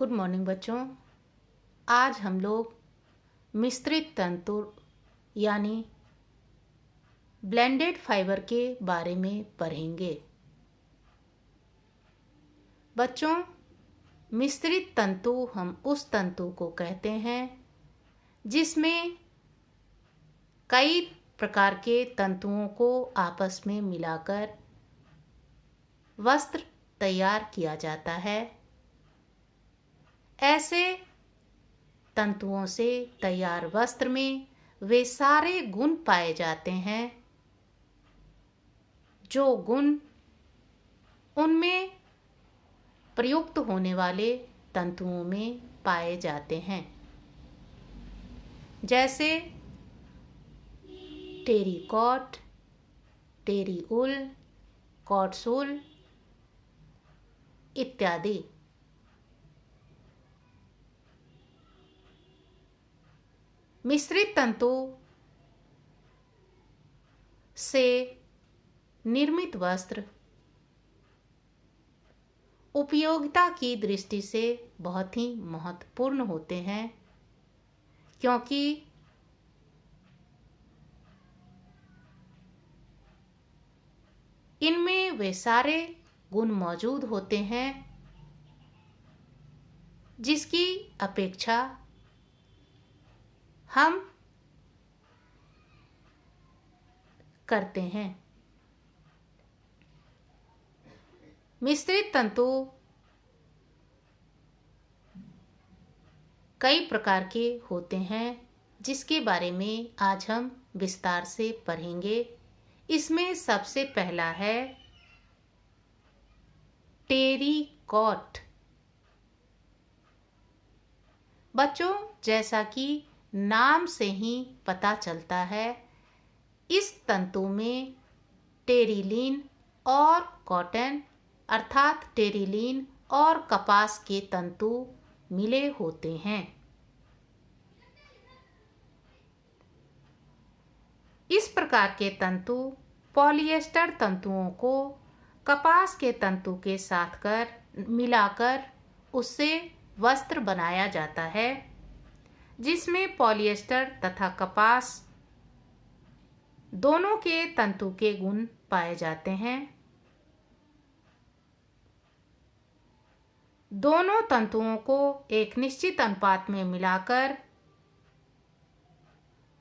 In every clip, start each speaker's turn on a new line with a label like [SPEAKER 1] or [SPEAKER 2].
[SPEAKER 1] Good morning बच्चों। आज हम लोग मिश्रित तंतु यानी ब्लेंडेड फाइबर के बारे में पढ़ेंगे। बच्चों, मिश्रित तंतु हम उस तंतु को कहते हैं जिसमें कई प्रकार के तंतुओं को आपस में मिलाकर वस्त्र तैयार किया जाता है। ऐसे तंतुओं से तैयार वस्त्र में वे सारे गुण पाए जाते हैं जो गुण उनमें प्रयुक्त होने वाले तंतुओं में पाए जाते हैं, जैसे टेरिकॉट, टेरिउल, कॉटसूल इत्यादि। मिश्रित तंतु से निर्मित वस्त्र उपयोगिता की दृष्टि से बहुत ही महत्वपूर्ण होते हैं, क्योंकि इनमें वे सारे गुण मौजूद होते हैं जिसकी अपेक्षा हम करते हैं। मिश्रित तंतु कई प्रकार के होते हैं जिसके बारे में आज हम विस्तार से पढ़ेंगे। इसमें सबसे पहला है टेरिकॉट। बच्चों, जैसा कि नाम से ही पता चलता है, इस तंतु में टेरिलीन और कॉटन अर्थात टेरिलीन और कपास के तंतु मिले होते हैं। इस प्रकार के तंतु पॉलिएस्टर तंतुओं को कपास के तंतु के साथ मिलाकर उससे वस्त्र बनाया जाता है, जिसमें पॉलिएस्टर तथा कपास दोनों के तंतु के गुण पाए जाते हैं। दोनों तंतुओं को एक निश्चित अनुपात में मिलाकर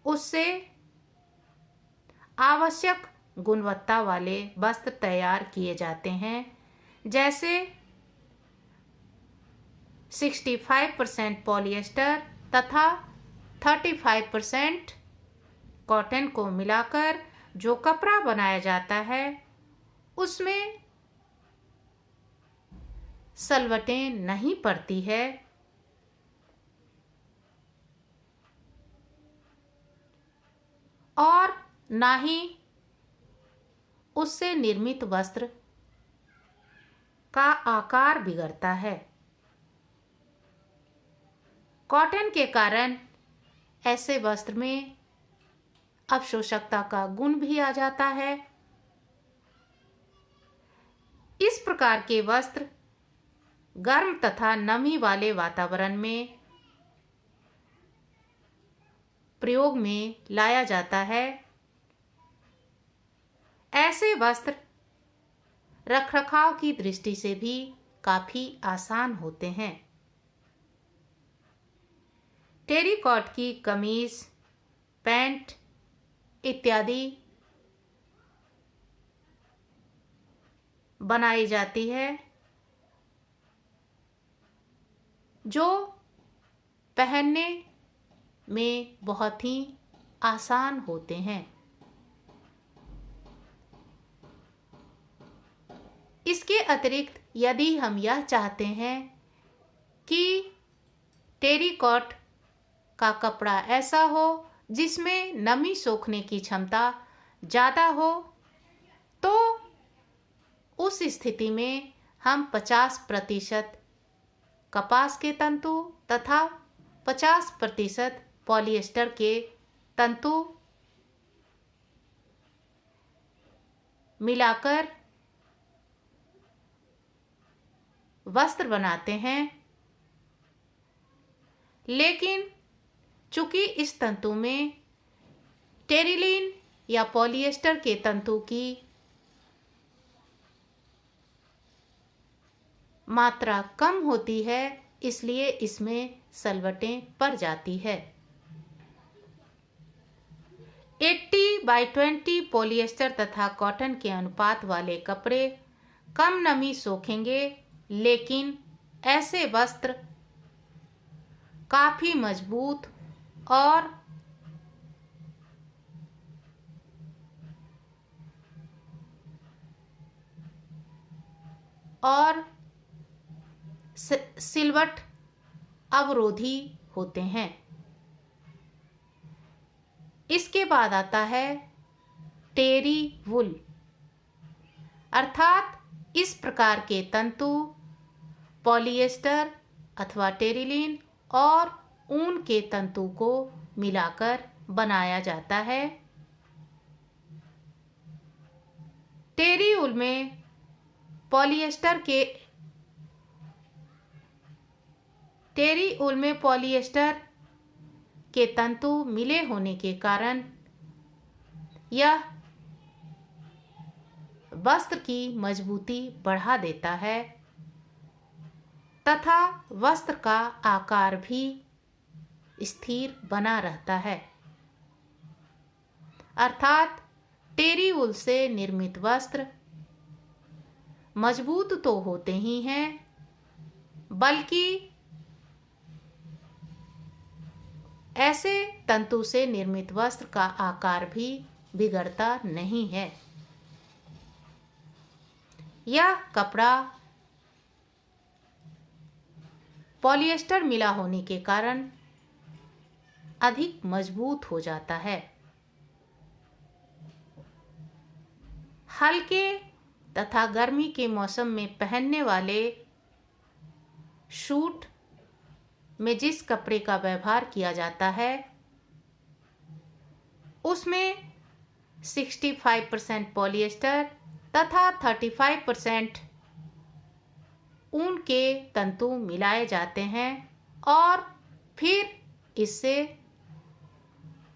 [SPEAKER 1] उससे आवश्यक गुणवत्ता वाले वस्त्र तैयार किए जाते हैं, जैसे 65% पॉलिएस्टर तथा 35% कॉटन को मिलाकर जो कपड़ा बनाया जाता है उसमें सलवटें नहीं पड़ती है और ना ही उससे निर्मित वस्त्र का आकार बिगड़ता है। कॉटन के कारण ऐसे वस्त्र में अवशोषकता का गुण भी आ जाता है। इस प्रकार के वस्त्र गर्म तथा नमी वाले वातावरण में प्रयोग में लाया जाता है। ऐसे वस्त्र रखरखाव की दृष्टि से भी काफी आसान होते हैं। टेरिकॉट की कमीज, पैंट इत्यादि बनाई जाती है जो पहनने में बहुत ही आसान होते हैं। इसके अतिरिक्त यदि हम यह चाहते हैं कि टेरिकॉट का कपड़ा ऐसा हो जिसमें नमी सोखने की क्षमता ज़्यादा हो, तो उस स्थिति में हम 50% कपास के तंतु तथा 50% पॉलिएस्टर के तंतु मिलाकर वस्त्र बनाते हैं लेकिन चूंकि इस तंतु में टेरिलीन या पॉलिएस्टर के तंतु की मात्रा कम होती है, इसलिए इसमें सलवटें पड़ जाती है। 80/20 पॉलिएस्टर तथा कॉटन के अनुपात वाले कपड़े कम नमी सोखेंगे, लेकिन ऐसे वस्त्र काफी मजबूत और सिलवट अवरोधी होते हैं। इसके बाद आता है टेरी वुल, अर्थात इस प्रकार के तंतु पॉलिएस्टर अथवा टेरिलीन और ऊन के तंतु को मिलाकर बनाया जाता है। टेरी वुल में पॉलिएस्टर के तंतु मिले होने के कारण यह वस्त्र की मजबूती बढ़ा देता है तथा वस्त्र का आकार भी स्थिर बना रहता है। अर्थात टेरी वुल से निर्मित वस्त्र मजबूत तो होते ही हैं, बल्कि ऐसे तंतु से निर्मित वस्त्र का आकार भी बिगड़ता नहीं है। यह कपड़ा पॉलिएस्टर मिला होने के कारण अधिक मजबूत हो जाता है। हल्के तथा गर्मी के मौसम में पहनने वाले सूट में जिस कपड़े का व्यवहार किया जाता है उसमें 65% पॉलिएस्टर तथा 35% ऊन के तंतु मिलाए जाते हैं और फिर इससे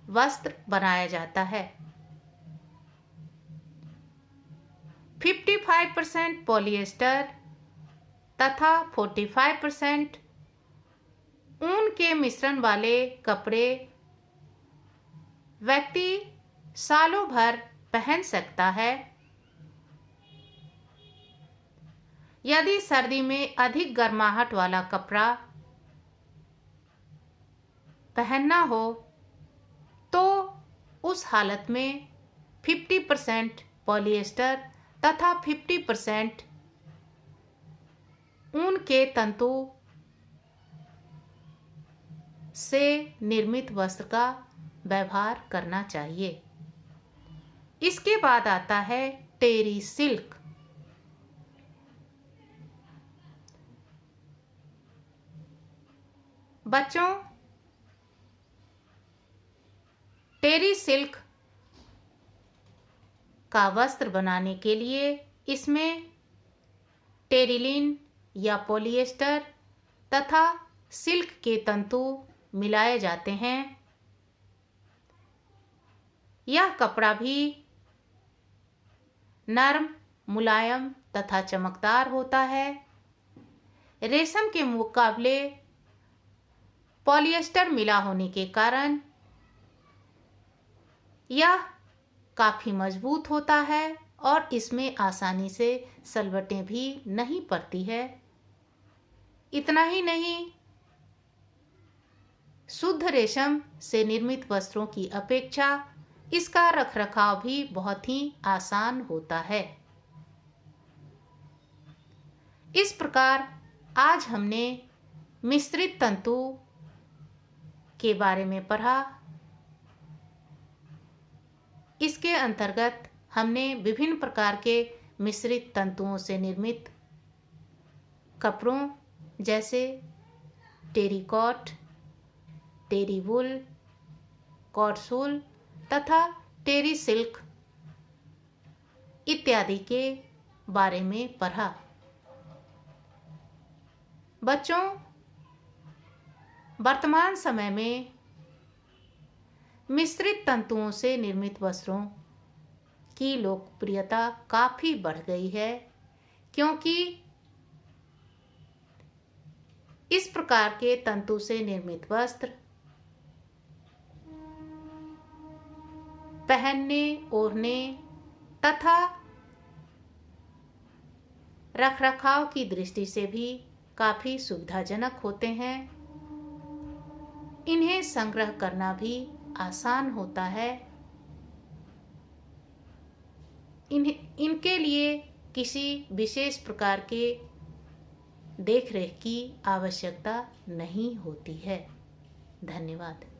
[SPEAKER 1] वस्त्र बनाया जाता है। 55% पॉलिएस्टर तथा 45% ऊन के मिश्रण वाले कपड़े व्यक्ति सालों भर पहन सकता है। यदि सर्दी में अधिक गर्माहट वाला कपड़ा पहनना हो तो उस हालत में 50% पॉलिएस्टर तथा 50% ऊन के तंतु से निर्मित वस्त्र का व्यवहार करना चाहिए। इसके बाद आता है टेरी सिल्क। बच्चों, टेरी सिल्क का वस्त्र बनाने के लिए इसमें टेरिलीन या पॉलिएस्टर तथा सिल्क के तंतु मिलाए जाते हैं। यह कपड़ा भी नरम, मुलायम तथा चमकदार होता है। रेशम के मुकाबले पॉलिएस्टर मिला होने के कारण यह काफी मजबूत होता है और इसमें आसानी से सलवटें भी नहीं पड़ती है। इतना ही नहीं, शुद्ध रेशम से निर्मित वस्त्रों की अपेक्षा इसका रखरखाव भी बहुत ही आसान होता है। इस प्रकार आज हमने मिश्रित तंतु के बारे में पढ़ा। इसके अंतर्गत हमने विभिन्न प्रकार के मिश्रित तंतुओं से निर्मित कपड़ों जैसे टेरिकॉट, टेरी वुल, कॉटसूल तथा टेरी सिल्क इत्यादि के बारे में पढ़ा। बच्चों, वर्तमान समय में मिश्रित तंतुओं से निर्मित वस्त्रों की लोकप्रियता काफ़ी बढ़ गई है, क्योंकि इस प्रकार के तंतु से निर्मित वस्त्र पहनने, ओढ़ने तथा रखरखाव की दृष्टि से भी काफ़ी सुविधाजनक होते हैं। इन्हें संग्रह करना भी आसान होता है। इनके लिए किसी विशेष प्रकार के देखरेख की आवश्यकता नहीं होती है। धन्यवाद।